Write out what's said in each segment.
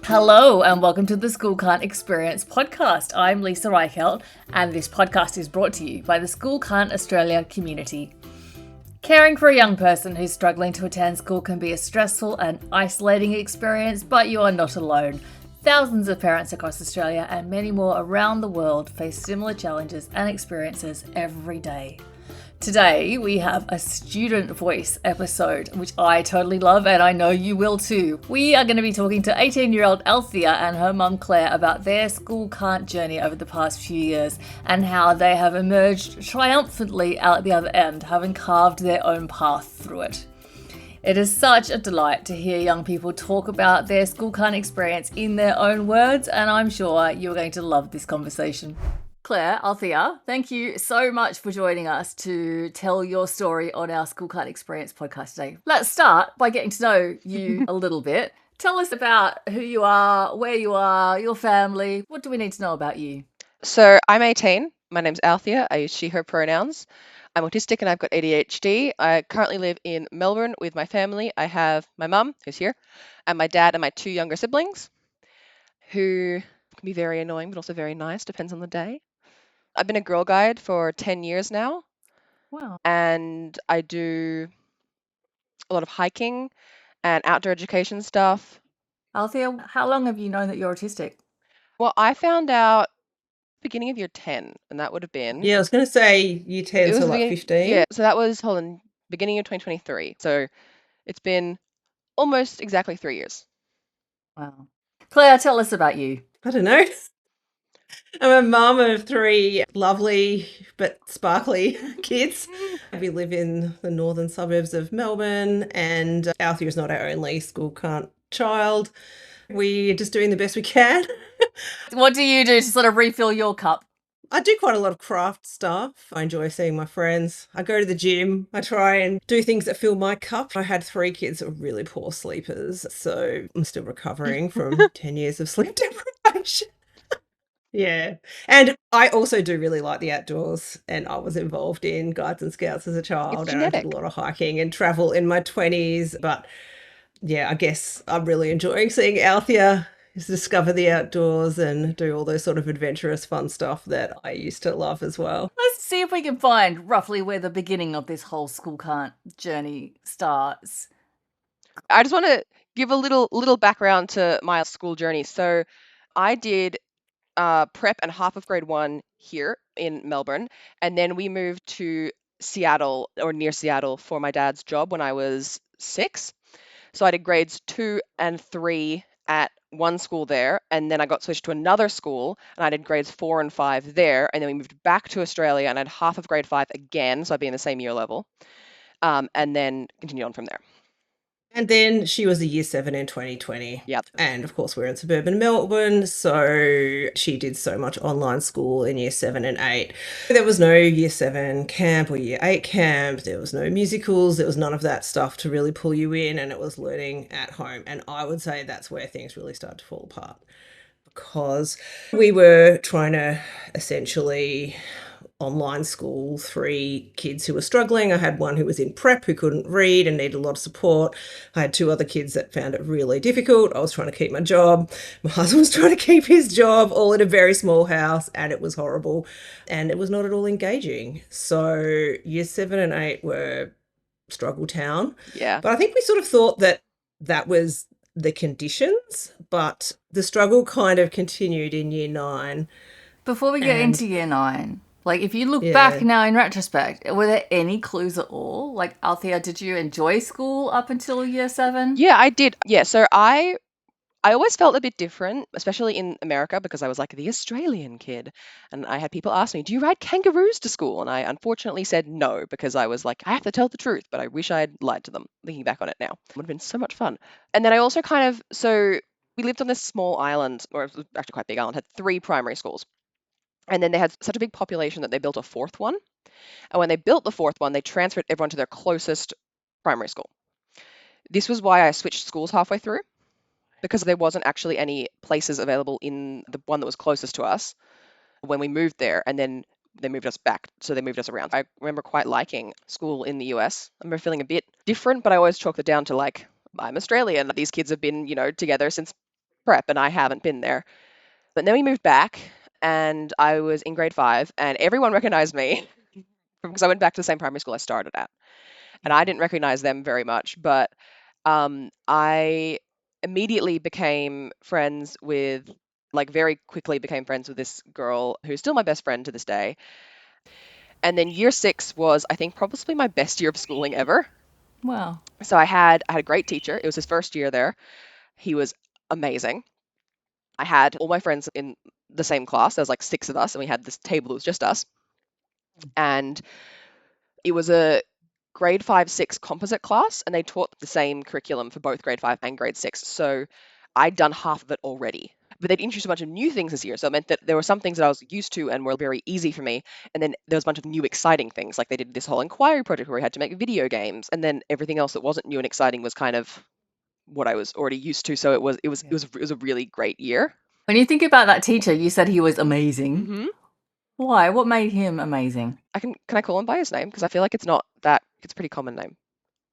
Hello and welcome to the School Can't Experience podcast. I'm Leisa Reichelt and this podcast is brought to you by the School Can't Australia community. Caring for a young person who's struggling to attend school can be a stressful and isolating experience, but you are not alone. Thousands of parents across Australia and many more around the world face similar challenges and experiences every day. Today, we have a student voice episode, which I totally love and I know you will too. We are going to be talking to 18-year-old Althea and her mum Claire about their school can't journey over the past few years and how they have emerged triumphantly out the other end, having carved their own path through it. It is such a delight to hear young people talk about their school can't experience in their own words, and I'm sure you're going to love this conversation. Claire, Althea, thank you so much for joining us to tell your story on our School Can't Experience podcast today. Let's start by getting to know you a little bit. Tell us about who you are, where you are, your family. What do we need to know about you? So I'm 18. My name's Althea. I use she, her pronouns. I'm autistic and I've got ADHD. I currently live in Melbourne with my family. I have my mum, who's here, and my dad and my two younger siblings, who can be very annoying but also very nice, depends on the day. I've been a Girl Guide for 10 years now. Wow. And I do a lot of hiking and outdoor education stuff. Althea, how long have you known that you're autistic? Well, I found out beginning of year 10, and that would have been... Yeah, I was going to say year 10, so like 15. Yeah, so that was, beginning of 2023. So it's been almost exactly 3 years. Wow. Claire, tell us about you. I don't know. I'm a mum of three lovely but sparkly kids. We live in the northern suburbs of Melbourne, and Althea is not our only school can't child. We're just doing the best we can. What do you do to sort of refill your cup? I do quite a lot of craft stuff. I enjoy seeing my friends. I go to the gym. I try and do things that fill my cup. I had 3 kids that were really poor sleepers, so I'm still recovering from 10 years of sleep deprivation. Yeah. And I also do really like the outdoors, and I was involved in Guides and Scouts as a child, and I did a lot of hiking and travel in my 20s. But yeah, I guess I'm really enjoying seeing Althea discover the outdoors and do all those sort of adventurous fun stuff that I used to love as well. Let's see if we can find roughly where the beginning of this whole school can't journey starts. I just want to give a little background to my school journey. So I did prep and half of grade 1 here in Melbourne, and then we moved to Seattle or near Seattle for my dad's job when I was 6. So I did grades 2 and 3 at one school there, and then I got switched to another school and I did grades 4 and 5 there, and then we moved back to Australia and I had half of grade 5 again, so I'd be in the same year level, and then continued on from there. And then she was a year 7 in 2020. Yep. And of course, we're in suburban Melbourne, so she did so much online school in year 7 and 8. There was no year 7 camp or year 8 camp. There was no musicals. There was none of that stuff to really pull you in, and it was learning at home. And I would say that's where things really started to fall apart, because we were trying to essentially online school 3 kids who were struggling. I had one who was in prep who couldn't read and needed a lot of support. I had 2 other kids that found it really difficult. I was trying to keep my job. My husband was trying to keep his job, all in a very small house, and it was horrible. And it was not at all engaging. So year 7 and 8 were struggle town. Yeah. But I think we sort of thought that that was the conditions, but the struggle kind of continued in year 9. Before we get into year 9, like if you look back now in retrospect, were there any clues at all? Like, Althea, did you enjoy school up until year 7? Yeah, I did. Yeah, so I always felt a bit different, especially in America, because I was like the Australian kid. And I had people ask me, do you ride kangaroos to school? And I unfortunately said no, because I was like, I have to tell the truth, but I wish I had lied to them, thinking back on it now. It would have been so much fun. And then I also so we lived on this small island, or it was actually quite a big island, had 3 primary schools. And then they had such a big population that they built a 4th one. And when they built the 4th one, they transferred everyone to their closest primary school. This was why I switched schools halfway through, because there wasn't actually any places available in the one that was closest to us when we moved there, and then they moved us back, so they moved us around. I remember quite liking school in the US. I remember feeling a bit different, but I always chalked it down to like, I'm Australian. These kids have been, together since prep and I haven't been there. But then we moved back and I was in grade 5 and everyone recognized me because I went back to the same primary school I started at. And I didn't recognize them very much, but I immediately became friends with, like very quickly became friends with this girl who's still my best friend to this day. And then year 6 was, I think, probably my best year of schooling ever. Wow. So I had a great teacher. It was his first year there. He was amazing. I had all my friends in the same class. There was like 6 of us, and we had this table that was just us. And it was a grade 5, 6 composite class, and they taught the same curriculum for both grade 5 and grade 6. So I'd done half of it already. But they'd introduced a bunch of new things this year. So it meant that there were some things that I was used to and were very easy for me. And then there was a bunch of new exciting things. Like they did this whole inquiry project where we had to make video games. And then everything else that wasn't new and exciting was kind of what I was already used to. So it was a really great year. When you think about that teacher, you said he was amazing. Mm-hmm. Why? What made him amazing? Can I call him by his name? Because I feel like it's a pretty common name.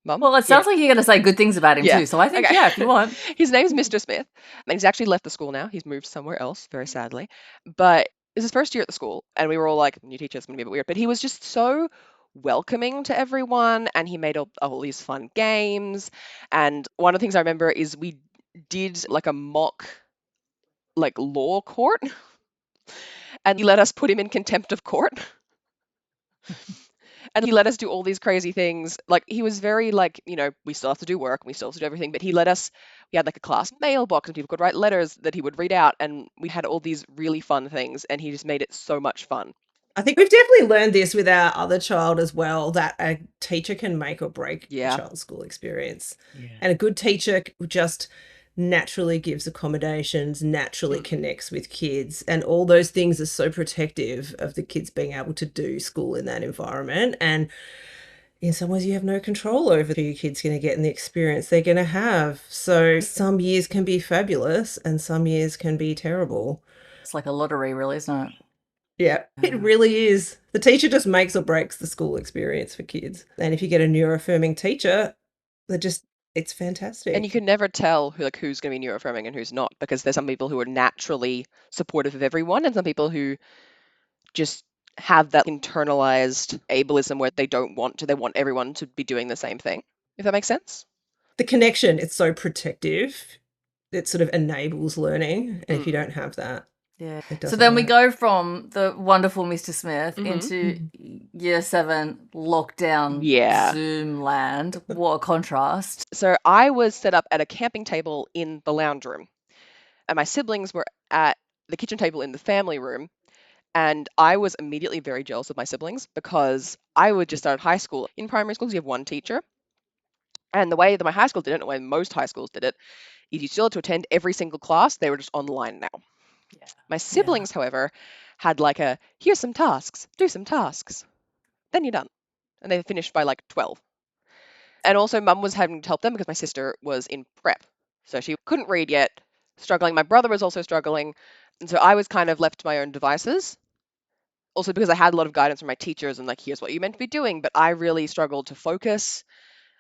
Mum? Well, it sounds like you're going to say good things about him too. So I think, Okay. yeah, if you want. His name's Mr. Smith. And he's actually left the school now. He's moved somewhere else, very sadly. But it was his first year at the school. And we were all like, new teacher's going to be a bit weird. But he was just so welcoming to everyone. And he made all these fun games. And one of the things I remember is we did like a mock like law court. And he let us put him in contempt of court. And he let us do all these crazy things. Like he was very like, we still have to do work, we still have to do everything, but we had like a class mailbox and people could write letters that he would read out, and we had all these really fun things, and he just made it so much fun. I think we've definitely learned this with our other child as well, that a teacher can make or break a child's school experience. Yeah. And a good teacher just naturally gives accommodations, naturally connects with kids, and all those things are so protective of the kids being able to do school in that environment. And in some ways you have no control over who your kid's going to get and the experience they're going to have. So some years can be fabulous and some years can be terrible. It's like a lottery, really, isn't it? Yeah, it really is. The teacher just makes or breaks the school experience for kids. And if you get a neuroaffirming teacher, it's fantastic. And you can never tell who's going to be neuroaffirming and who's not, because there's some people who are naturally supportive of everyone and some people who just have that internalized ableism where they want everyone to be doing the same thing, if that makes sense. The connection, it's so protective. It sort of enables learning. And if you don't have that, yeah. So then we go from the wonderful Mr. Smith Mm-hmm. into year 7 lockdown Zoom land. What a contrast. So I was set up at a camping table in the lounge room, and my siblings were at the kitchen table in the family room. And I was immediately very jealous of my siblings because I would just start high school. In primary schools, you have one teacher. And the way that my high school did it, and the way most high schools did it, is you still had to attend every single class. They were just online now. Yeah. My siblings, however, had like here's some tasks, do some tasks, then you're done. And they finished by like 12. And also Mum was having to help them because my sister was in prep. So she couldn't read yet, struggling. My brother was also struggling. And so I was kind of left to my own devices. Also because I had a lot of guidance from my teachers and like, here's what you're meant to be doing. But I really struggled to focus,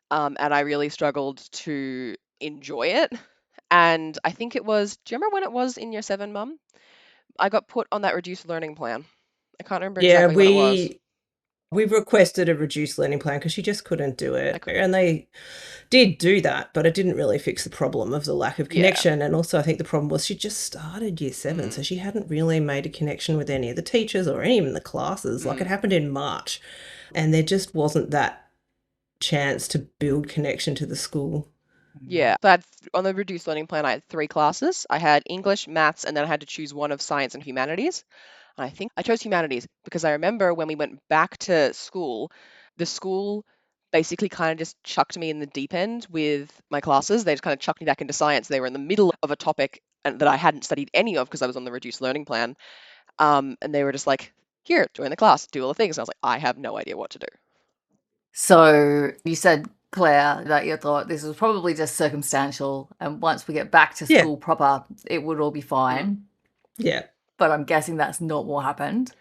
and I really struggled to enjoy it. And I think do you remember when it was in year 7, Mum? I got put on that reduced learning plan. I can't remember exactly what it was. We requested a reduced learning plan because she just couldn't do it. And they did do that, but it didn't really fix the problem of the lack of connection. And also I think the problem was she just started year 7, so she hadn't really made a connection with any of the teachers or even the classes. Like it happened in March, and there just wasn't that chance to build connection to the school. Yeah, so on the reduced learning plan, I had 3 classes. I had English, maths, and then I had to choose one of science and humanities. And I think I chose humanities because I remember when we went back to school, the school basically kind of just chucked me in the deep end with my classes. They just kind of chucked me back into science. They were in the middle of a topic that I hadn't studied any of because I was on the reduced learning plan. And they were just like, here, join the class, do all the things. And I was like, I have no idea what to do. So you said, Claire, that you thought this was probably just circumstantial, and once we get back to school proper, it would all be fine. Yeah. But I'm guessing that's not what happened.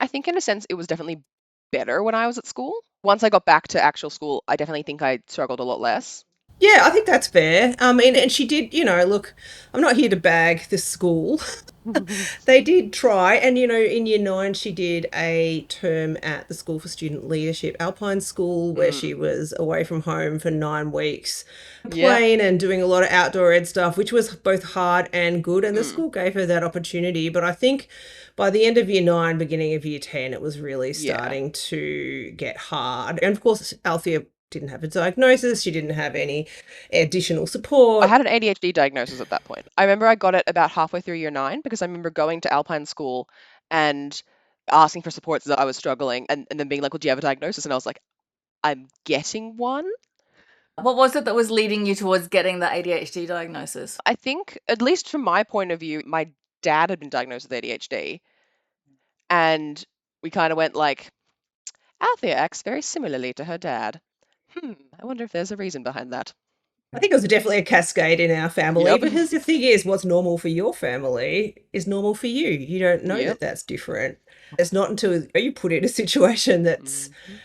I think in a sense it was definitely better when I was at school. Once I got back to actual school, I definitely think I struggled a lot less. Yeah, I think that's fair. I mean, and she did, look, I'm not here to bag the school. They did try, and in year nine, she did a term at the School for Student Leadership, Alpine School, where Mm. she was away from home for 9 weeks, Yeah. playing and doing a lot of outdoor ed stuff, which was both hard and good. And the Mm. school gave her that opportunity. But I think by the end of year nine, beginning of year 10, it was really Yeah. starting to get hard. And of course, Althea didn't have a diagnosis, she didn't have any additional I support. had an ADHD diagnosis at that point. I remember I got it about halfway through year nine because I remember going to Alpine School and asking for support so that I was struggling and then being like, well, do you have a diagnosis? And I was like, I'm getting one. What was it that was leading you towards getting the ADHD diagnosis? I think, at least from my point of view, my dad had been diagnosed with ADHD. And we kind of went like, Althea acts very similarly to her dad. I wonder if there's a reason behind that. I think it was definitely a cascade in our family Yep. because the thing is, what's normal for your family is normal for you. You don't know Yep. that that's different. It's not until you put in a situation that's Mhm.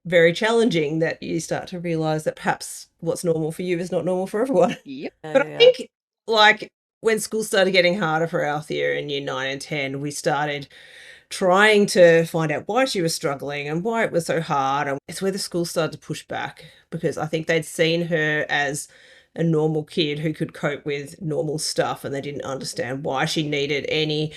very challenging that you start to realize that perhaps what's normal for you is not normal for everyone. Yep. But I Yeah. think, like, when school started getting harder for Althea in year 9 and 10, we started trying to find out why she was struggling and why it was so hard. And it's where the school started to push back because I think they'd seen her as a normal kid who could cope with normal stuff and they didn't understand why she needed any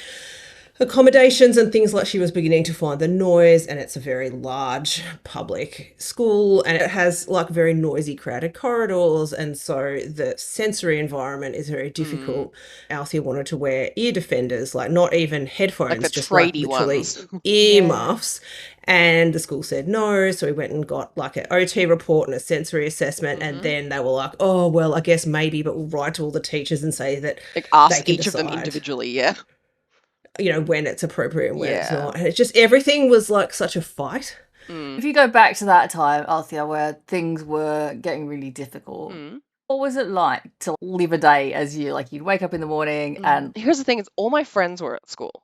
accommodations and things. Like, she was beginning to find the noise, and it's a very large public school and it has like very noisy crowded corridors, and so the sensory environment is very Mm. difficult. Althea wanted to wear ear defenders, like not even Like the headphones, just like tradie literally ones. ear Yeah. muffs. And the school said no, so we went and got like an OT report and a sensory assessment, and Hmm. then they were like, oh well, I guess maybe, but we'll write to all the teachers and say that Like they ask can each of them decide, individually, yeah. when it's appropriate and when it's Yeah. not. And it's just everything was like such a fight. Mm. If you go back to that time, Althea, where things were getting really difficult, Mm. what was it like to live a day as you? Like, you'd wake up in the morning and Here's the thing, is all my friends were at school.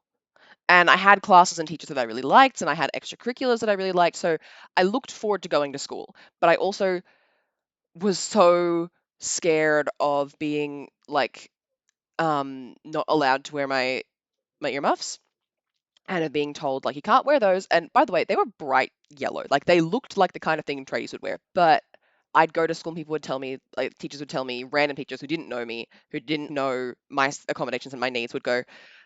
And I had classes and teachers that I really liked, and I had extracurriculars that I really liked. So I looked forward to going to school. But I also was so scared of being like not allowed to wear my earmuffs and of being told like you can't wear those. And by the way, they were bright yellow. Like they looked like the kind of thing tradies would wear. But I'd go to school and people would tell me, like teachers would tell me, random teachers who didn't know me, who didn't know my accommodations and my needs would go,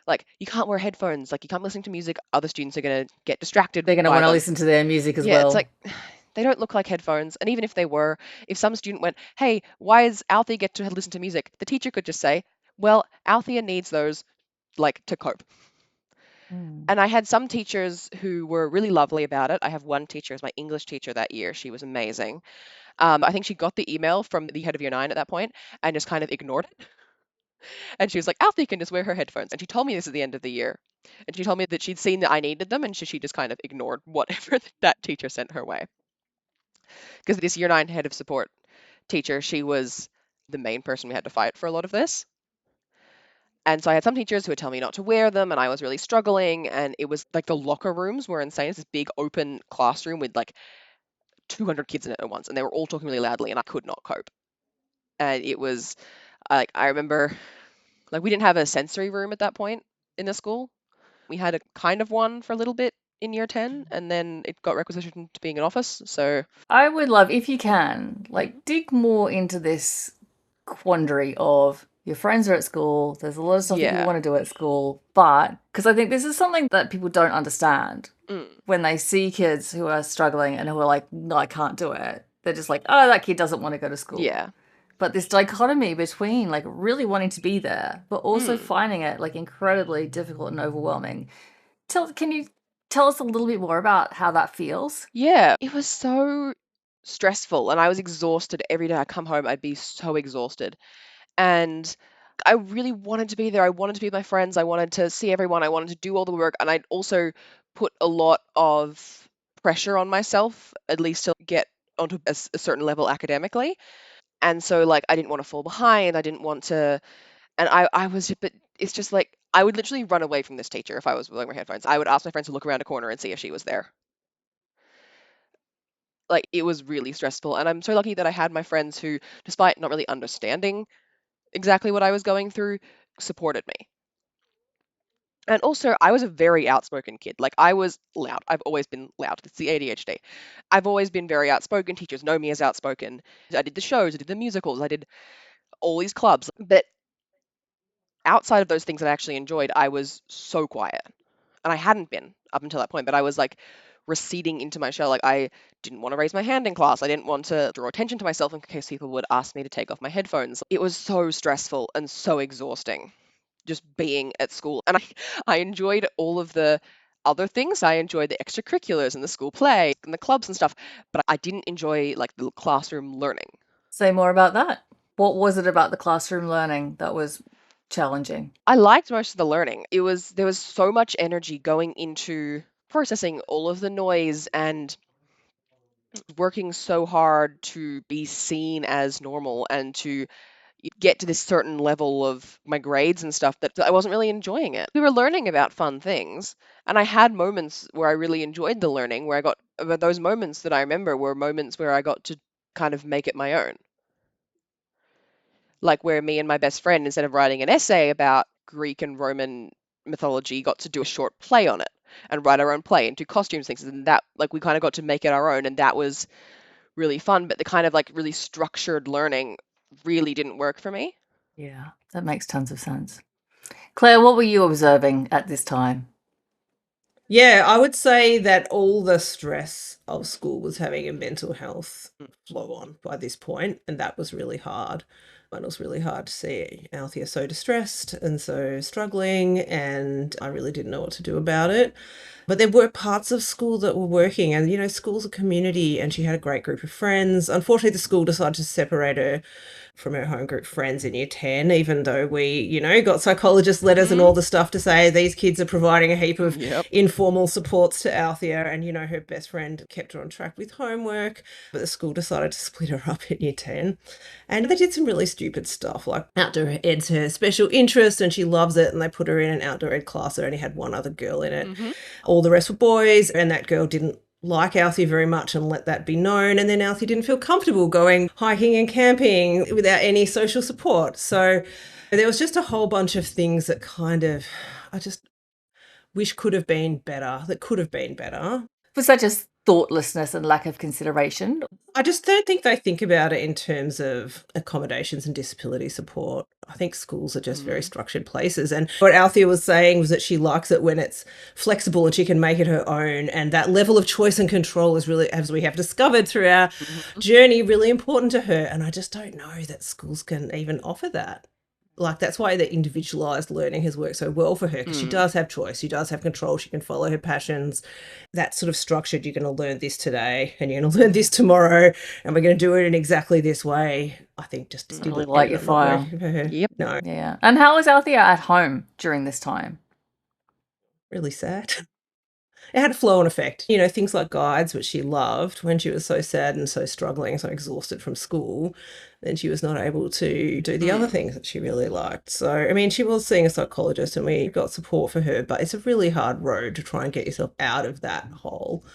like, you can't wear headphones, like you can't listen to music, other students are gonna get distracted they're going to by want to them. listen to their music as Yeah, it's well. like they don't look like headphones. And even if they were, if some student went, hey, why does Althea get to listen to music? The teacher could just say, well, Althea needs those like to cope. Mm. And I had some teachers who were really lovely about it. I have one teacher as my English teacher that year. She was amazing. I think she got the email from the head of year nine at that point and just kind of ignored it. And she was like, Althea can just wear her headphones. And she told me this at the end of the year. And she told me that she'd seen that I needed them and she just kind of ignored whatever that teacher sent her way. Because this year nine head of support teacher, she was the main person we had to fight for a lot of this. And so I had some teachers who would tell me not to wear them, and I was really struggling. And it was like the locker rooms were insane. It's this big open classroom with like 200 kids in it at once, and they were all talking really loudly, and I could not cope. And it was like, I remember, like, we didn't have a sensory room at that point in the school. We had a kind of one for a little bit in year 10, and then it got requisitioned to being an office. So, I would love, if you can, like, dig more into this quandary of your friends are at school, there's a lot of stuff that you yeah. want to do at school, but because I think this is something that people don't understand Mm, when they see kids who are struggling and who are like, no, I can't do it. They're just like, oh, that kid doesn't want to go to school. yeah. But this dichotomy between like really wanting to be there, but also Mm, finding it like incredibly difficult and overwhelming. Can you tell us a little bit more about how that feels? yeah. It was so stressful, and I was exhausted every day. I come home, I'd be so exhausted. And I really wanted to be there. I wanted to be with my friends. I wanted to see everyone. I wanted to do all the work. And I'd also put a lot of pressure on myself, at least to get onto a certain level academically. And so, like, I didn't want to fall behind. I didn't want to. And I was, but it's just like, I would literally run away from this teacher if I was wearing my headphones. I would ask my friends to look around a corner and see if she was there. Like, it was really stressful. And I'm so lucky that I had my friends who, despite not really understanding exactly what I was going through, supported me. And also, I was a very outspoken kid. Like, I was loud. I've always been loud. It's the ADHD. I've always been very outspoken. Teachers know me as outspoken. I did the shows, I did the musicals, I did all these clubs. But outside of those things that I actually enjoyed, I was so quiet. And I hadn't been up until that point, but I was like receding into my shell. Like, I didn't want to raise my hand in class. I didn't want to draw attention to myself in case people would ask me to take off my headphones. It was so stressful and so exhausting just being at school. And I enjoyed all of the other things. I enjoyed the extracurriculars and the school play and the clubs and stuff, but I didn't enjoy like the classroom learning. Say more about that. What was it about the classroom learning that was challenging? I liked most of the learning. There was so much energy going into processing all of the noise and working so hard to be seen as normal and to get to this certain level of my grades and stuff that I wasn't really enjoying it. We were learning about fun things, and I had moments where I really enjoyed the learning, but those moments that I remember were moments where I got to kind of make it my own. Like where me and my best friend, instead of writing an essay about Greek and Roman mythology, got to do a short play on it and write our own play and do costumes things. And that, like, we kind of got to make it our own, and that was really fun. But the kind of like really structured learning really didn't work for me. Yeah, that makes tons of sense. Claire, what were you observing at this time? Yeah, I would say that all the stress of school was having a mental health flow on by this point, and that was really hard. And it was really hard to see Althea so distressed and so struggling, and I really didn't know what to do about it. But there were parts of school that were working, and school's a community, and she had a great group of friends. Unfortunately, the school decided to separate her from her home group friends in year 10, even though we, got psychologist letters and all the stuff to say these kids are providing a heap of informal supports to Althea, and, her best friend kept her on track with homework, but the school decided to split her up in year 10. And they did some really stupid stuff, like outdoor ed's her special interest and she loves it, and they put her in an outdoor ed class. There only had one other girl in it. All the rest were boys, and that girl didn't like Althea very much and let that be known. And then Althea didn't feel comfortable going hiking and camping without any social support. So there was just a whole bunch of things that I just wish could have been better, For such as thoughtlessness and lack of consideration. I just don't think they think about it in terms of accommodations and disability support. I think schools are just very structured places. And what Althea was saying was that she likes it when it's flexible and she can make it her own. And that level of choice and control is really, as we have discovered through our journey, really important to her. And I just don't know that schools can even offer that. Like, that's why the individualized learning has worked so well for her, because she does have choice, she does have control, she can follow her passions. That sort of structured, you're going to learn this today and you're going to learn this tomorrow and we're going to do it in exactly this way, I think just didn't really light your fire. Yep. No. Yeah. And how was Althea at home during this time? Really sad. It had a flow-on effect. Things like guides, which she loved, when she was so sad and so struggling, so exhausted from school, then she was not able to do the other things that she really liked. So, I mean, she was seeing a psychologist and we got support for her, but it's a really hard road to try and get yourself out of that hole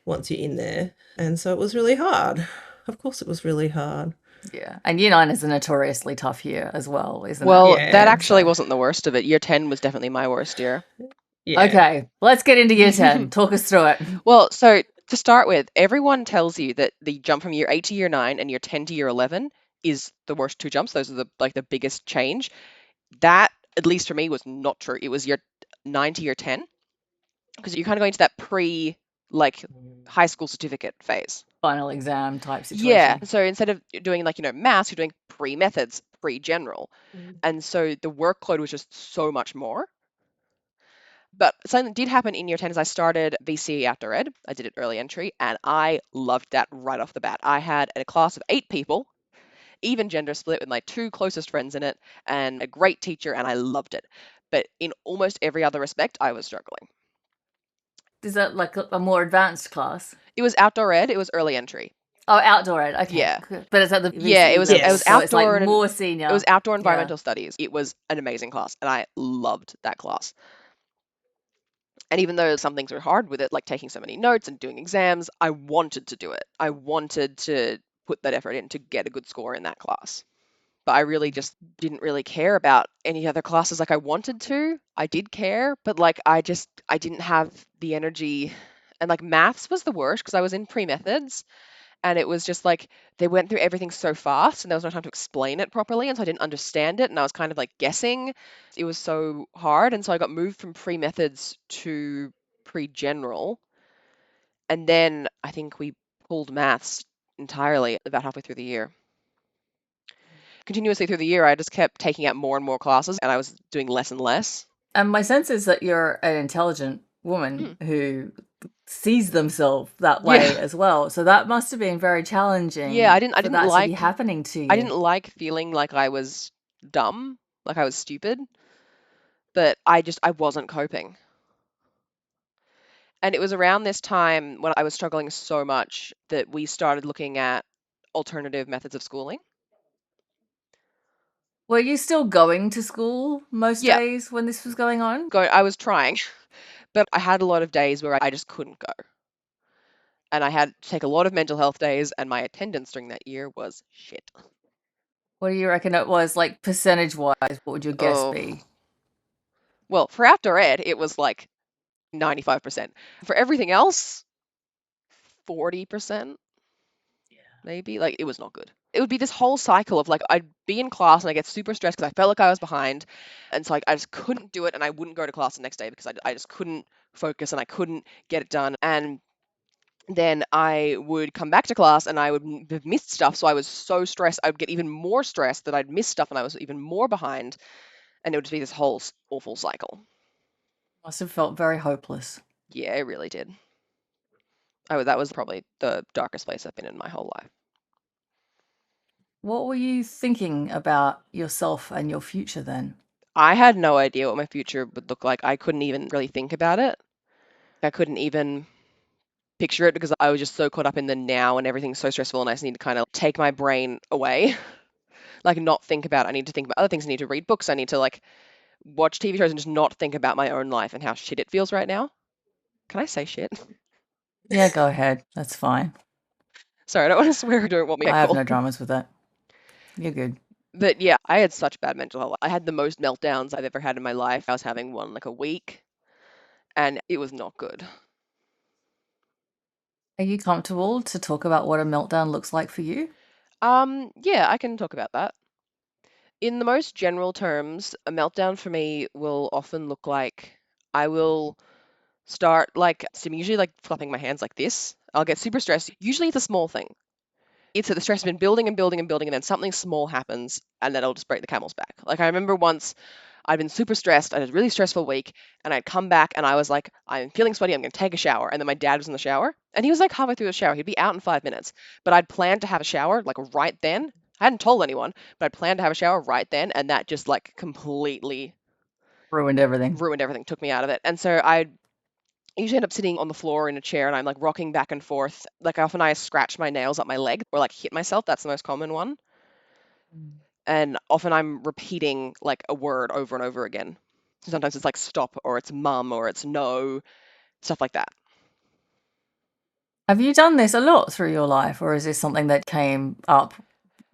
once you're in there. And so it was really hard. Of course it was really hard. Yeah. And year 9 is a notoriously tough year as well, isn't it? Well, that actually wasn't the worst of it. Year 10 was definitely my worst year. Yeah. Okay, let's get into year 10. Talk us through it. Well, so to start with, everyone tells you that the jump from year 8 to year 9 and year 10 to year 11 is the worst two jumps. Those are the biggest change. That, at least for me, was not true. It was year 9 to year 10, because you're kind of going to that high school certificate phase. Final exam type situation. Yeah. So instead of doing maths, you're doing pre-methods, pre-general. And so the workload was just so much more. But something that did happen in year 10 is I started VCE Outdoor Ed. I did it early entry, and I loved that right off the bat. I had a class of 8 people, even gender split, with my 2 closest friends in it, and a great teacher, and I loved it. But in almost every other respect, I was struggling. Is that like a more advanced class? It was Outdoor Ed. It was early entry. Oh, Outdoor Ed. Okay. Yeah. But it's at the VCE Yeah, it was level, it was so outdoor it's like and more senior. It was outdoor environmental studies. It was an amazing class, and I loved that class. And even though some things were hard with it, like taking so many notes and doing exams, I wanted to do it. I wanted to put that effort in to get a good score in that class. But I really just didn't really care about any other classes. Like I wanted to, I did care, but like I didn't have the energy. And like maths was the worst because I was in pre-methods, and it was just like they went through everything so fast and there was no time to explain it properly, and so I didn't understand it and I was kind of like guessing. It was so hard, and so I got moved from pre-methods to pre-general, and then I think we pulled maths entirely about halfway through the year. Continuously through the year, I just kept taking out more and more classes and I was doing less and less. And my sense is that you're an intelligent woman who sees themselves that way Yeah. as well. So that must have been very Yeah, challenging I for didn't that to be like happening to I you. didn't like feeling like I was dumb, like I was stupid, but I wasn't coping. And it was around this time when I was struggling so much that we started looking at alternative methods of schooling. Were you still going to school most Yeah, days when this was going on? I was trying, but I had a lot of days where I just couldn't go. And I had to take a lot of mental health days, and my attendance during that year was shit. What do you reckon it was, like percentage wise? What would your guess Oh, be? well, for outdoor ed, it was like 95%. For everything else, 40%, maybe. Like, it was not good. It would be this whole cycle of like, I'd be in class and I get super stressed because I felt like I was behind. And so I just couldn't do it, and I wouldn't go to class the next day because I just couldn't focus and I couldn't get it done. And then I would come back to class and I would have missed stuff. So I was so stressed. I would get even more stressed that I'd miss stuff and I was even more behind. And it would just be this whole awful cycle. Must have felt very hopeless. Yeah, it really did. That was probably the darkest place I've been in my whole life. What were you thinking about yourself and your future then? I had no idea what my future would look like. I couldn't even really think about it. I couldn't even picture it because I was just so caught up in the now and everything's so stressful, and I just need to kind of take my brain away, like not think about it. I need to think about other things. I need to read books. I need to like watch TV shows and just not think about my own life and how shit it feels right now. Can I say shit? Yeah, go ahead. That's fine. Sorry, I don't want to swear. I don't want me to I get have called. no dramas with that. You're good. But yeah, I had such bad mental health. I had the most meltdowns I've ever had in my life. I was having one like a week, and it was not good. Are you comfortable to talk about what a meltdown looks like for you? Yeah, I can talk about that. In the most general terms, a meltdown for me will often look like I will start like, so I'm usually like flapping my hands like this. I'll get super stressed. Usually it's a small thing. It's that the stress has been building and building and building, and then something small happens, and then it'll just break the camel's back. Like I remember once I'd been super stressed. I had a really stressful week, and I'd come back and I was like, I'm feeling sweaty. I'm going to take a shower. And then my dad was in the shower, and he was like halfway through the shower. He'd be out in 5 minutes, but I'd planned to have a shower like right then. I hadn't told anyone, but I'd planned to have a shower right then, and that just like completely Ruined everything. ruined everything, took me out of it. And so I usually end up sitting on the floor in a chair and I'm like rocking back and forth. Like often I scratch my nails up my leg or like hit myself. That's the most common one. And often I'm repeating like a word over and over again. Sometimes it's like stop or it's mum or it's no, stuff like that. Have you done this a lot through your life, or is this something that came up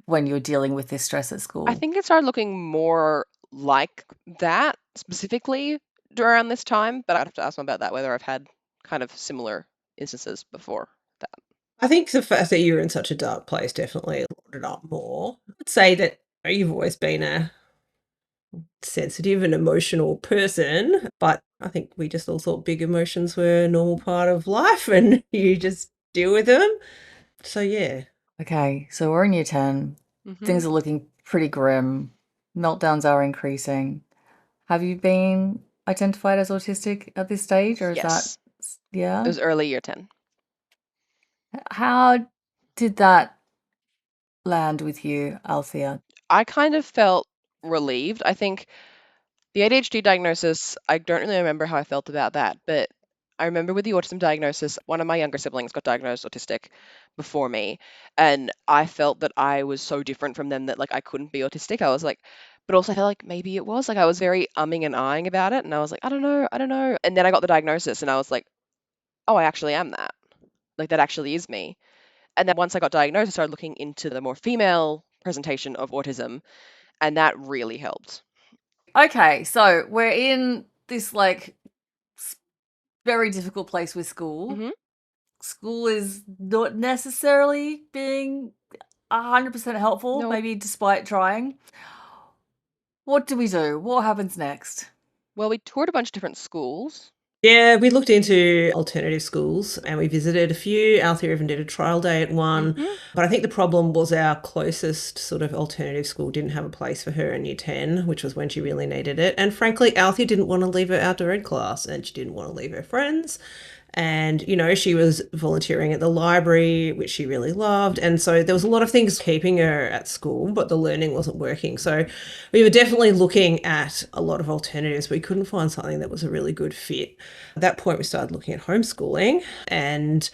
when you were dealing with this stress at I school? think it started looking more like that specifically around this time, but I'd have to ask them about that, whether I've had kind of similar instances before that. I think the fact that you're in such a dark place definitely brought it up more. I'd say that you've always been a sensitive and emotional person, but I think we just all thought big emotions were a normal part of life and you just deal with them. So yeah. Okay, so we're in year 10. Things are looking pretty grim. Meltdowns are increasing. Have you been identified as autistic at this stage, or is that, Yes, it yeah? was early year 10. How did that land with you, Althea? I kind of felt relieved. I think the ADHD diagnosis, I don't really remember how I felt about that, but I remember with the autism diagnosis, one of my younger siblings got diagnosed autistic before me, and I felt that I was so different from them that like I couldn't be autistic. I was like, but also I feel like maybe it was. Like I was very umming and ahhing about it, and I was like, I don't know. And then I got the diagnosis, and I was like, oh, I actually am that. Like that actually is me. And then once I got diagnosed, I started looking into the more female presentation of autism, and that really helped. Okay, so we're in this like very difficult place with school. Mhm. School is not necessarily being 100% helpful, No. maybe despite trying. What do we do? What happens next? Well, we toured a bunch of different schools. Yeah, we looked into alternative schools and we visited a few. Althea even did a trial day at one. Mhm. But I think the problem was our closest sort of alternative school didn't have a place for her in year 10, which was when she really needed it. And frankly, Althea didn't want to leave her outdoor ed class and she didn't want to leave her friends. And, you know, she was volunteering at the library, which she really loved. And so there was a lot of things keeping her at school, but the learning wasn't working. So we were definitely looking at a lot of alternatives. We couldn't find something that was a really good fit. At that point, we started looking at homeschooling. And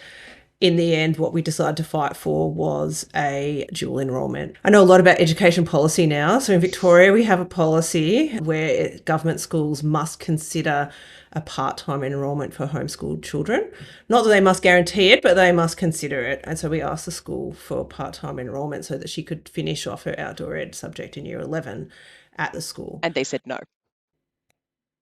in the end, what we decided to fight for was a dual enrolment. I know a lot about education policy now. So in Victoria, we have a policy where government schools must consider a part-time enrolment for homeschooled children. Not that they must guarantee it, but they must consider it. And so we asked the school for part-time enrolment so that she could finish off her outdoor ed subject in year 11 at the school. And they said no.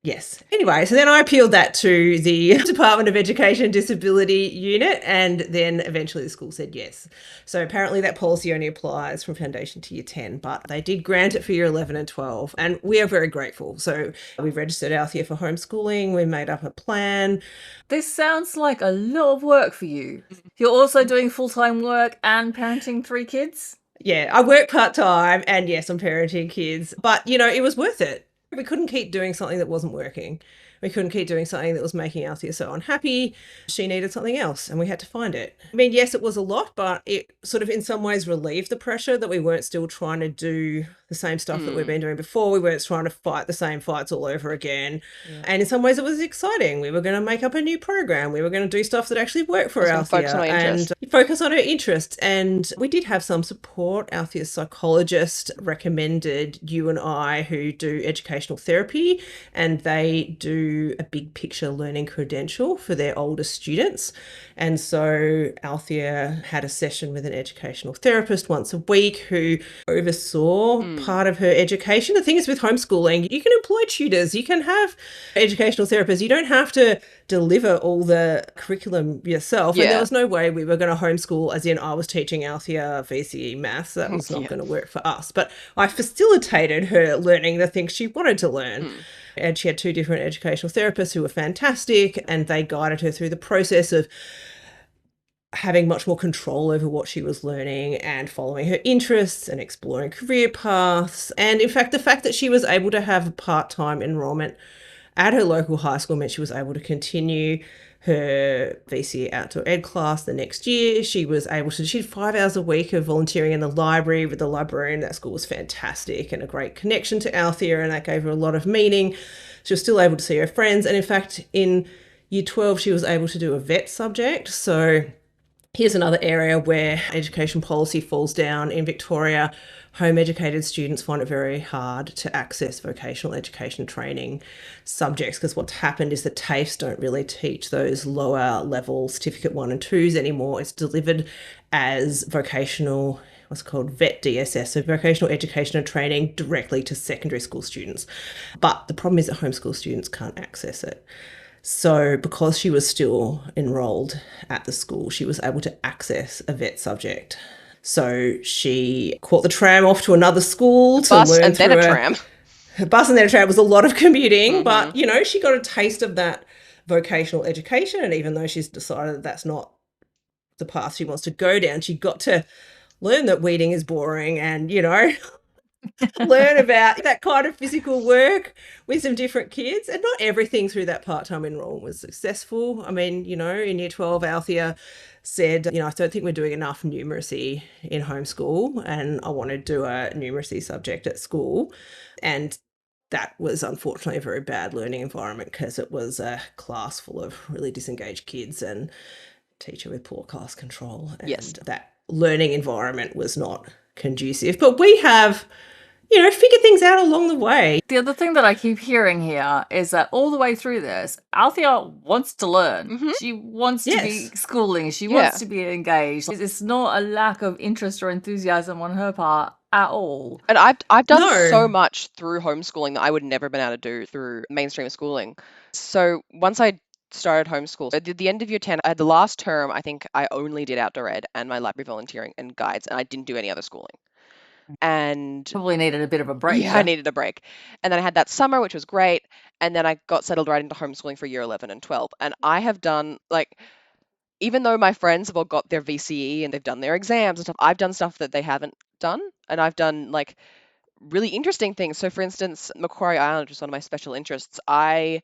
Yes. Anyway, so then I appealed that to the Department of Education Disability Unit, and then eventually the school said yes. So apparently that policy only applies from foundation to year 10, but they did grant it for year 11 and 12, and we are very grateful. So we've registered Althea for homeschooling, we made up a plan. This sounds like a lot of work for you. You're also doing full-time work and parenting 3 kids? Yeah, I work part-time, and yes, I'm parenting kids, but, you know, it was worth it. We couldn't keep doing something that wasn't working. We couldn't keep doing something that was making Althea so unhappy. She needed something else and we had to find it. I mean, yes, it was a lot, but it sort of in some ways relieved the pressure that we weren't still trying to do the same stuff that we've been doing before. We weren't trying to fight the same fights all over again. Yeah. And in some ways it was exciting. We were going to make up a new program. We were going to do stuff that actually worked for Althea and focus on her interests. And we did have some support. Althea's psychologist recommended you and I, who do educational therapy, and they do a big picture learning credential for their older students. And so Althea had a session with an educational therapist once a week who oversaw part of her education. The thing is with homeschooling, you can employ tutors, you can have educational therapists, you don't have to deliver all the curriculum yourself. And there was no way we were going to homeschool, as in I was teaching Althea VCE maths. That was not going to work for us. But I facilitated her learning the things she wanted to learn. And she had 2 different educational therapists who were fantastic, and they guided her through the process of having much more control over what she was learning and following her interests and exploring career paths. And in fact, the fact that she was able to have a part-time enrolment at her local high school meant she was able to continue her VCE Outdoor Ed class the next year. She had 5 hours a week of volunteering in the library with the librarian. That school was fantastic and a great connection to Althea, and that gave her a lot of meaning. She was still able to see her friends. And in fact, in year 12, she was able to do a vet subject. So here's another area where education policy falls down. In Victoria, home educated students find it very hard to access vocational education training subjects because what's happened is that TAFEs don't really teach those lower level certificate 1 and 2s anymore. It's delivered as vocational, what's called VET DSS, so vocational education and training directly to secondary school students. But the problem is that homeschool students can't access it. So because she was still enrolled at the school, she was able to access a vet subject. So she caught the tram off to another school to bus learn and through then a tram. A bus and then a tram was a lot of commuting, but, you know, she got a taste of that vocational education. And even though she's decided that that's not the path she wants to go down, she got to learn that weeding is boring and, you know, learn about that kind of physical work with some different kids. And not everything through that part-time enrollment was successful. I mean, you know, in year 12, Althea said, you know, I don't think we're doing enough numeracy in homeschool and I want to do a numeracy subject at school. And that was unfortunately a very bad learning environment because it was a class full of really disengaged kids and teacher with poor class control. And that learning environment was not conducive. But we have figure things out along the way. The other thing that I keep hearing here is that all the way through this, Althea wants to learn. Mhm. She wants to be Yes. schooling. She Yeah. wants to be engaged. It's not a lack of interest or enthusiasm on her part at all. And I've done so No. much through homeschooling that I would never been able to do through mainstream schooling. So once I started homeschool, at the end of year 10, I had the last term, I think I only did outdoor ed and my library volunteering and guides, and I didn't do any other schooling. And Probably needed a bit of a break. yeah, I needed a break. And then I had that summer, which was great. And then I got settled right into homeschooling for year 11 and 12. And I have done, like, even though my friends have all got their VCE and they've done their exams and stuff, I've done stuff that they haven't done. And I've done, like, really interesting things. So, for instance, Macquarie Island, which is one of my special interests, I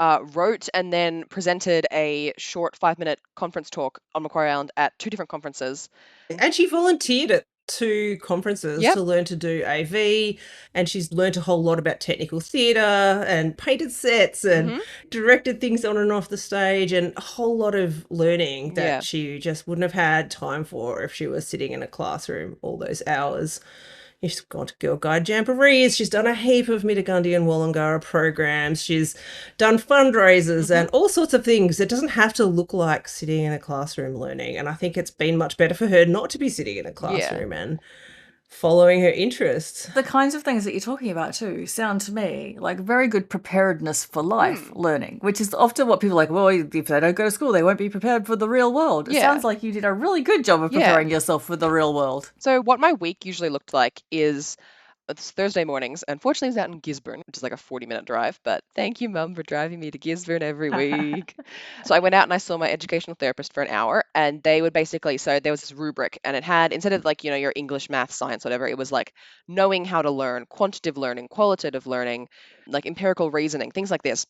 wrote and then presented a short 5-minute conference talk on Macquarie Island at 2 different conferences. And she volunteered at 2 conferences Yep. to learn to do AV, and she's learned a whole lot about technical theatre and painted sets and Mhm. directed things on and off the stage, and a whole lot of learning that Yeah. she just wouldn't have had time for if she was sitting in a classroom all those hours. She's gone to Girl Guide Jamborees. She's done a heap of Mittagundy and Wollongara programs. She's done fundraisers Mhm. and all sorts of things. It doesn't have to look like sitting in a classroom learning. And I think it's been much better for her not to be sitting in a Yeah. classroom and following her interests. The kinds of things that you're talking about too sound to me like very good preparedness for life learning, which is often what people are like, well, if they don't go to school, they won't be prepared for the real world. It Yeah. sounds like you did a really good job of Yeah. preparing yourself for the real world. So what my week usually looked like is it's Thursday mornings. Unfortunately, it's out in Gisborne, which is like a 40-minute drive, but thank you, Mum, for driving me to Gisborne every week. So I went out and I saw my educational therapist for an hour, and they would basically, so there was this rubric, and it had, instead of like, your English, math, science, whatever, it was like knowing how to learn, quantitative learning, qualitative learning, like empirical reasoning, things like this.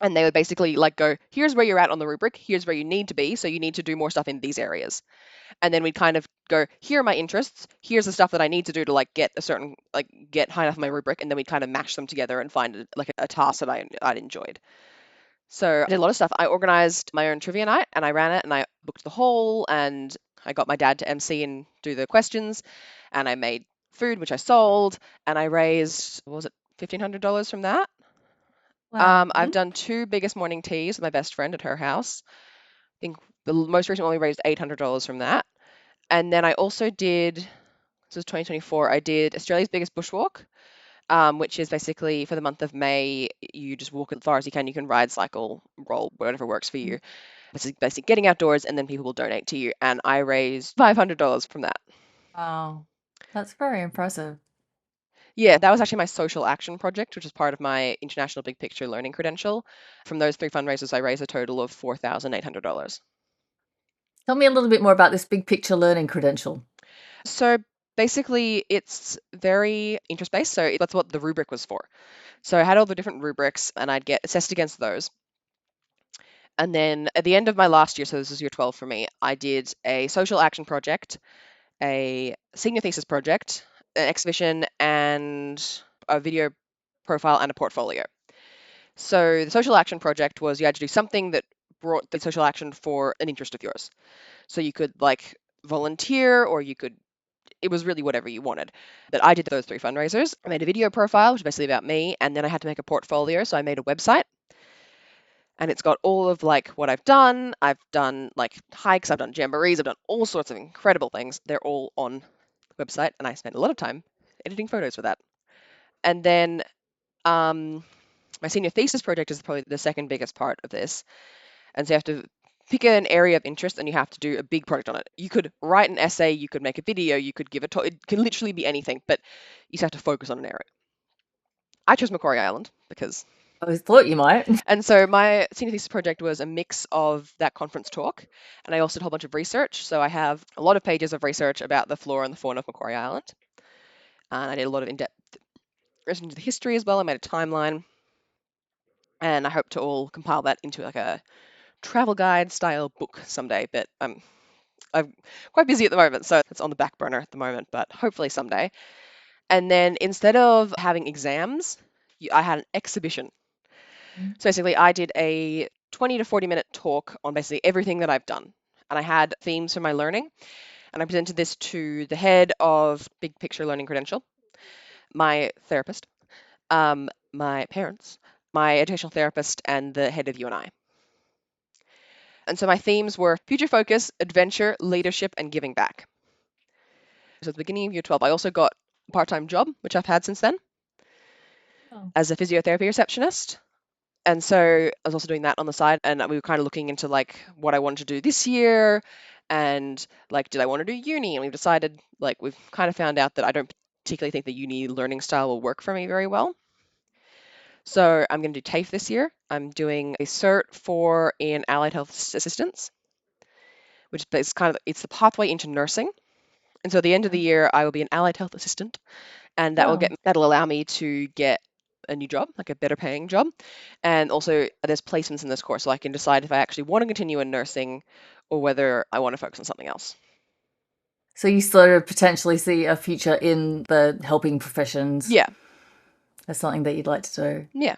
And they would basically like go, here's where you're at on the rubric, here's where you need to be, so you need to do more stuff in these areas. And then we'd kind of go, here are my interests, here's the stuff that I need to do to like get a certain, like get high enough in my rubric, and then we'd kind of mash them together and find like a task that I'd enjoyed. So I did a lot of stuff. I organized my own trivia night and I ran it and I booked the hall and I got my dad to MC and do the questions, and I made food which I sold, and I raised, what was it, $1,500 from that. Wow. I've done 2 biggest morning teas with my best friend at her house. I think the most recent one we raised $800 from that. And then I also did, this was 2024, I did Australia's biggest bushwalk, which is basically for the month of May, you just walk as far as you can. You can ride, cycle, roll, whatever works for you. It's basically getting outdoors, and then people will donate to you. And I raised $500 from that. Wow. That's very impressive. Yeah, that was actually my social action project, which is part of my international big picture learning credential. From those 3 fundraisers, I raised a total of $4,800. Tell me a little bit more about this big picture learning credential. So basically, it's very interest based. So that's what the rubric was for. So I had all the different rubrics and I'd get assessed against those. And then at the end of my last year, so this is year 12 for me, I did a social action project, a senior thesis project, an exhibition, and a video profile and a portfolio. So the social action project was you had to do something that brought the social action for an interest of yours. So you could like volunteer, or you could, it was really whatever you wanted. But I did those 3 fundraisers. I made a video profile, which is basically about me, and then I had to make a portfolio. So I made a website, and it's got all of like what I've done. I've done like hikes, I've done jamborees, I've done all sorts of incredible things. They're all on the website, and I spent a lot of time editing photos for that. And then my senior thesis project is probably the second biggest part of this. And so you have to pick an area of interest and you have to do a big project on it. You could write an essay, you could make a video, you could give a talk. It can literally be anything, but you just have to focus on an area. I chose Macquarie Island because, I always thought you might. and so my senior thesis project was a mix of that conference talk, and I also did a whole bunch of research. So I have a lot of pages of research about the flora and the fauna of Macquarie Island, and I did a lot of in-depth research into the history as well. I made a timeline, and I hope to all compile that into like a travel guide style book someday. But I'm quite busy at the moment, so it's on the back burner at the moment, but hopefully someday. And then instead of having exams, I had an exhibition. So basically, I did a 20 to 40-minute talk on basically everything that I've done. And I had themes for my learning. And I presented this to the head of Big Picture Learning Credential, my therapist, my parents, my educational therapist, and the head of UNI. And so my themes were future focus, adventure, leadership, and giving back. So at the beginning of year 12, I also got a part-time job, which I've had since then, as a physiotherapy receptionist. And so I was also doing that on the side, and we were kind of looking into like what I wanted to do this year, and like, did I want to do uni? And we've decided, like, we've kind of found out that I don't particularly think the uni learning style will work for me very well. So I'm going to do TAFE this year. I'm doing a cert in allied health assistance, which is it's the pathway into nursing. And so at the end of the year, I will be an allied health assistant, and that'll allow me to get a new job, like a better paying job. And also there's placements in this course, so I can decide if I actually want to continue in nursing or whether I want to focus on something else. So you sort of potentially see a future in the helping professions. Yeah. That's something that you'd like to do. Yeah.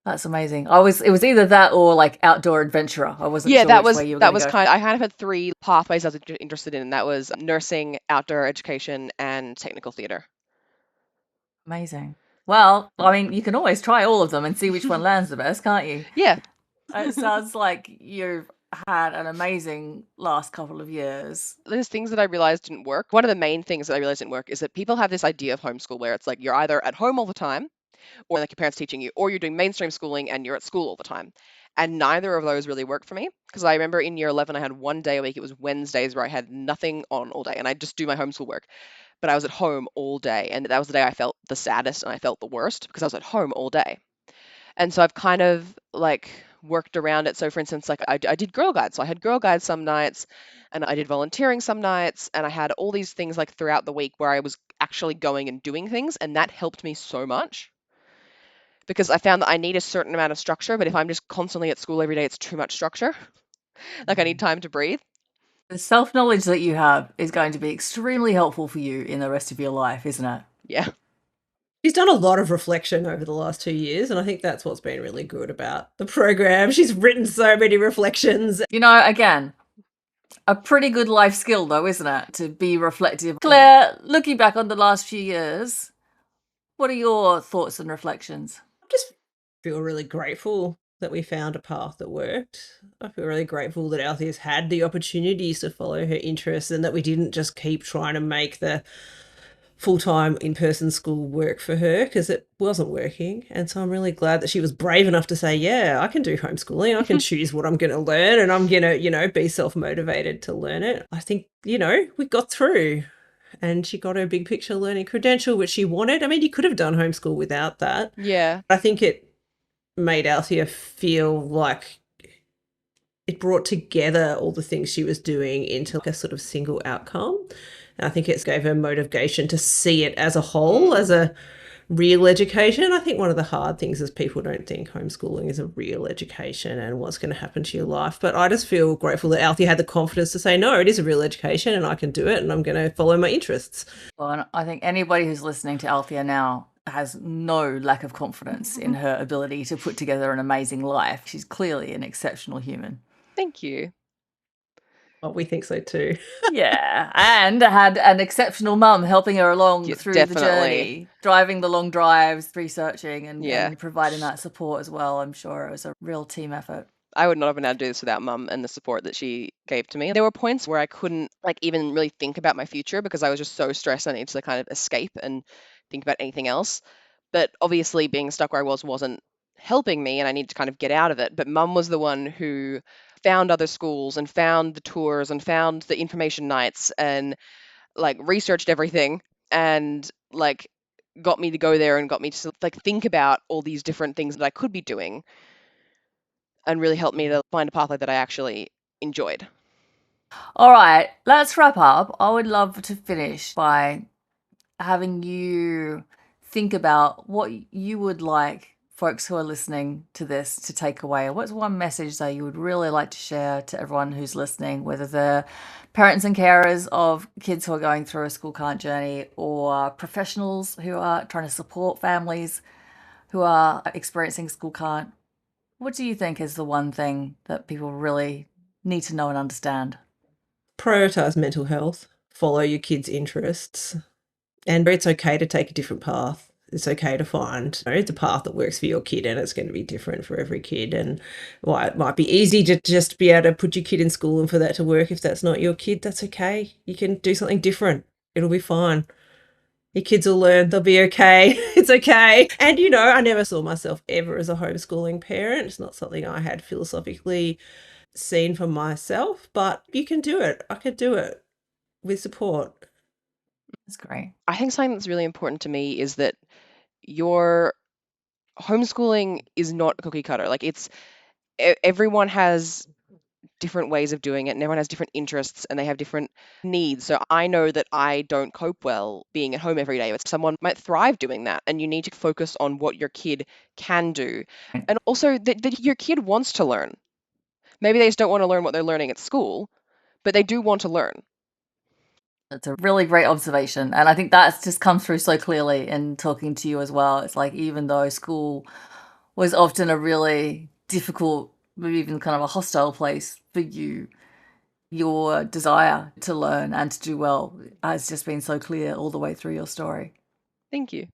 That's amazing. It was either that or like outdoor adventurer. I wasn't sure which way you were going to go. I kind of had 3 pathways I was interested in. That was nursing, outdoor education, and technical theatre. Amazing. Well, I mean, you can always try all of them and see which one lands the best, can't you? Yeah. It sounds like you've had an amazing last couple of years. There's things that I realized didn't work. One of the main things that I realized didn't work is that people have this idea of homeschool where it's like you're either at home all the time, or like your parents teaching you, or you're doing mainstream schooling and you're at school all the time. And neither of those really worked for me, because I remember in year 11 I had one day a week. It was Wednesdays where I had nothing on all day, and I'd just do my homeschool work. But I was at home all day, and that was the day I felt the saddest and I felt the worst, because I was at home all day. And so I've kind of like worked around it. So for instance, like I did Girl Guides. So I had Girl Guides some nights, and I did volunteering some nights, and I had all these things like throughout the week where I was actually going and doing things, and that helped me so much. Because I found that I need a certain amount of structure, but if I'm just constantly at school every day, it's too much structure. Like I need time to breathe. The self-knowledge that you have is going to be extremely helpful for you in the rest of your life, isn't it? Yeah. She's done a lot of reflection over the last 2 years, and I think that's what's been really good about the program. She's written so many reflections. You know, again, a pretty good life skill though, isn't it? To be reflective. Claire, looking back on the last few years, what are your thoughts and reflections? I just feel really grateful that we found a path that worked. I feel really grateful that Althea's had the opportunities to follow her interests, and that we didn't just keep trying to make the full-time in-person school work for her, because it wasn't working. And so I'm really glad that she was brave enough to say, yeah, I can do homeschooling. I can choose what I'm going to learn, and I'm going to, be self-motivated to learn it. I think, we got through, and she got her big picture learning credential, which she wanted. I mean, you could have done homeschool without that. Yeah. I think it made Althea feel like it brought together all the things she was doing into a sort of single outcome. And I think it gave her motivation to see it as a whole, as a real education. I think one of the hard things is people don't think homeschooling is a real education and what's going to happen to your life. But I just feel grateful that Althea had the confidence to say, no, it is a real education and I can do it and I'm going to follow my interests. Well, and I think anybody who's listening to Althea now has no lack of confidence in her ability to put together an amazing life. She's clearly an exceptional human. Thank you. Oh, we think so too. Yeah, and had an exceptional mum helping her along through the journey, driving the long drives, researching and providing that support as well. I'm sure it was a real team effort. I would not have been able to do this without mum and the support that she gave to me. There were points where I couldn't even really think about my future because I was just so stressed. I needed to kind of escape and think about anything else. But obviously being stuck where I wasn't helping me, and I needed to kind of get out of it. But mum was the one who found other schools and found the tours and found the information nights and researched everything and got me to go there and got me to think about all these different things that I could be doing, and really helped me to find a pathway that I actually enjoyed. All right, let's wrap up. I would love to finish by having you think about what you would like folks who are listening to this to take away. What's one message that you would really like to share to everyone who's listening, whether they're parents and carers of kids who are going through a school can't journey, or professionals who are trying to support families who are experiencing school can't? What do you think is the one thing that people really need to know and understand? Prioritize mental health, follow your kids' interests, And it's okay to take a different path. It's okay to find the path that works for your kid, and it's going to be different for every kid. And while it might be easy to just be able to put your kid in school and for that to work, if that's not your kid, that's okay. You can do something different. It'll be fine. Your kids will learn. They'll be okay. It's okay. And, I never saw myself ever as a homeschooling parent. It's not something I had philosophically seen for myself, but you can do it. I could do it with support. That's great. I think something that's really important to me is that your homeschooling is not cookie cutter. Like everyone has different ways of doing it, and everyone has different interests and they have different needs. So I know that I don't cope well being at home every day, but someone might thrive doing that, and you need to focus on what your kid can do. And also that your kid wants to learn. Maybe they just don't want to learn what they're learning at school, but they do want to learn. That's a really great observation. And I think that's just come through so clearly in talking to you as well. It's like, even though school was often a really difficult, maybe even kind of a hostile place for you, your desire to learn and to do well has just been so clear all the way through your story. Thank you.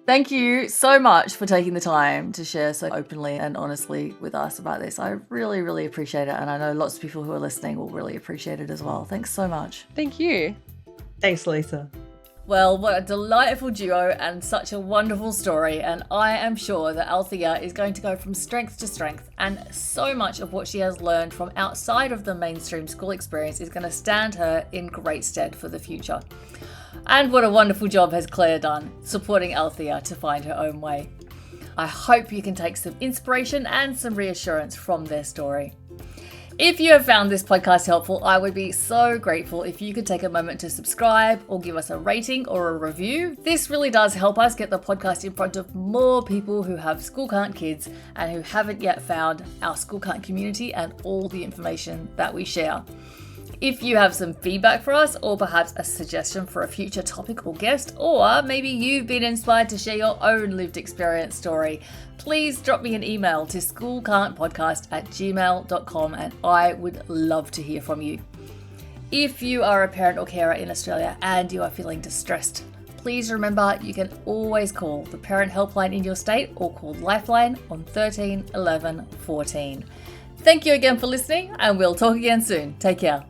Thank you so much for taking the time to share so openly and honestly with us about this. I really, really appreciate it. And I know lots of people who are listening will really appreciate it as well. Thanks so much. Thank you. Thanks, Leisa. Well, what a delightful duo and such a wonderful story. And I am sure that Althea is going to go from strength to strength. And so much of what she has learned from outside of the mainstream school experience is going to stand her in great stead for the future. And what a wonderful job has Claire done, supporting Althea to find her own way. I hope you can take some inspiration and some reassurance from their story. If you have found this podcast helpful, I would be so grateful if you could take a moment to subscribe or give us a rating or a review. This really does help us get the podcast in front of more people who have school can't kids and who haven't yet found our school can't community and all the information that we share. If you have some feedback for us, or perhaps a suggestion for a future topic or guest, or maybe you've been inspired to share your own lived experience story, please drop me an email to schoolcan'tpodcast@gmail.com and I would love to hear from you. If you are a parent or carer in Australia and you are feeling distressed, please remember you can always call the parent helpline in your state or call Lifeline on 13 11 14. Thank you again for listening, and we'll talk again soon. Take care.